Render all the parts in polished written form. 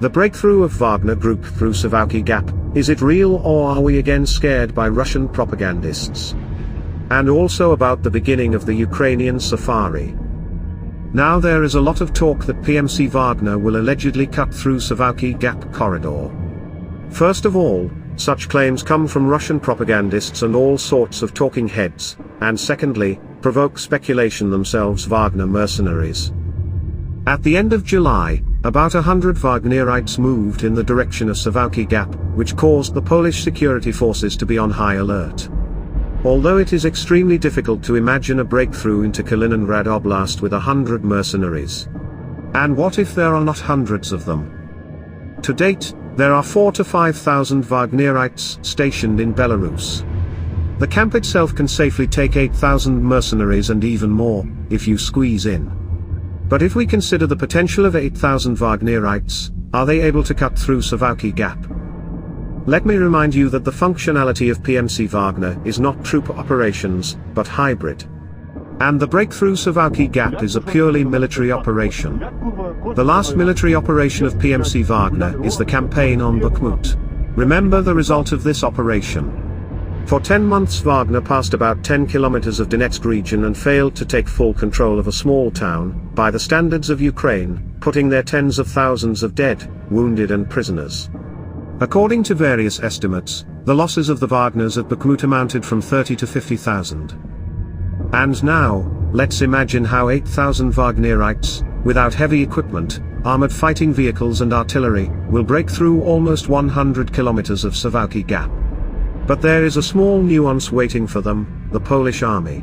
The breakthrough of Wagner Group through Suwałki Gap, is it real or are we again scared by Russian propagandists? And also about the beginning of the Ukrainian safari. Now there is a lot of talk that PMC Wagner will allegedly cut through Suwałki Gap corridor. First of all, such claims come from Russian propagandists and all sorts of talking heads, and secondly, provoke speculation themselves Wagner mercenaries. At the end of July, about 100 Wagnerites moved in the direction of Suwałki Gap, which caused the Polish security forces to be on high alert. Although it is extremely difficult to imagine a breakthrough into Kaliningrad Oblast with 100 mercenaries. And what if there are not hundreds of them? To date, there are 4,000 to 5,000 Wagnerites stationed in Belarus. The camp itself can safely take 8,000 mercenaries and even more, if you squeeze in. But if we consider the potential of 8,000 Wagnerites, are they able to cut through Suwałki Gap? Let me remind you that the functionality of PMC Wagner is not troop operations, but hybrid. And the breakthrough Suwałki Gap is a purely military operation. The last military operation of PMC Wagner is the campaign on Bakhmut. Remember the result of this operation. For 10 months Wagner passed about 10 kilometers of Donetsk region and failed to take full control of a small town, by the standards of Ukraine, putting there tens of thousands of dead, wounded and prisoners. According to various estimates, the losses of the Wagners at Bakhmut amounted from 30 to 50,000. And now, let's imagine how 8,000 Wagnerites, without heavy equipment, armored fighting vehicles and artillery, will break through almost 100 kilometers of Suwałki Gap. But there is a small nuance waiting for them, the Polish army.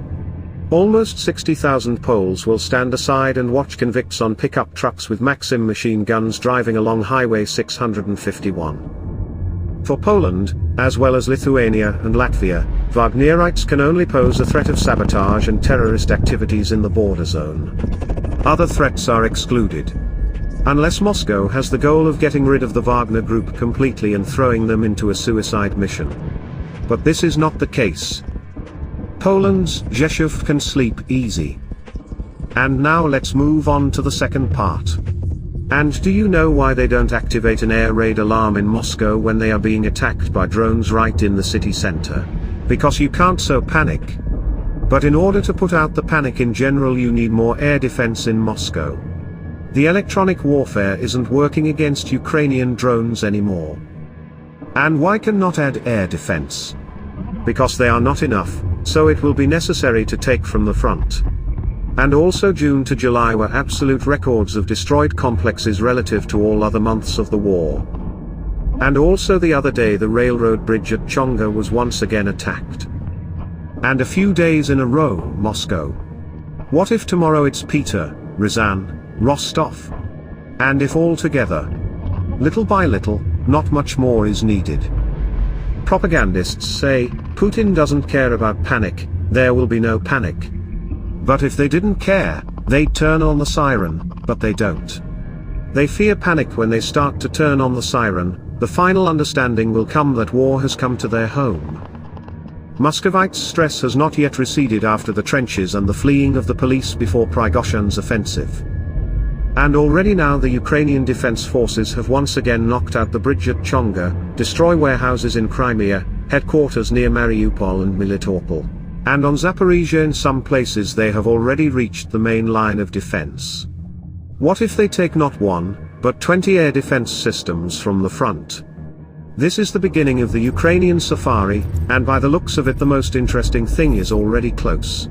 Almost 60,000 Poles will stand aside and watch convicts on pickup trucks with Maxim machine guns driving along Highway 651. For Poland, as well as Lithuania and Latvia, Wagnerites can only pose a threat of sabotage and terrorist activities in the border zone. Other threats are excluded. Unless Moscow has the goal of getting rid of the Wagner Group completely and throwing them into a suicide mission. But this is not the case. Poland's Rzeszów can sleep easy. And now let's move on to the second part. And do you know why they don't activate an air raid alarm in Moscow when they are being attacked by drones right in the city center? Because you can't so panic. But in order to put out the panic in general you need more air defense in Moscow. The electronic warfare isn't working against Ukrainian drones anymore. And why cannot add air defense? Because they are not enough, so it will be necessary to take from the front. And also June to July were absolute records of destroyed complexes relative to all other months of the war. And also the other day the railroad bridge at Chonga was once again attacked. And a few days in a row, Moscow. What if tomorrow it's Peter, Ryazan, Rostov? And if all together? Little by little, not much more is needed. Propagandists say, Putin doesn't care about panic, there will be no panic. But if they didn't care, they'd turn on the siren, but they don't. They fear panic when they start to turn on the siren, the final understanding will come that war has come to their home. Muscovites' stress has not yet receded after the trenches and the fleeing of the police before Prigozhin's offensive. And already now the Ukrainian defense forces have once again knocked out the bridge at Chonga, destroy warehouses in Crimea, headquarters near Mariupol and Melitopol. And on Zaporizhia in some places they have already reached the main line of defense. What if they take not one, but 20 air defense systems from the front? This is the beginning of the Ukrainian safari, and by the looks of it the most interesting thing is already close.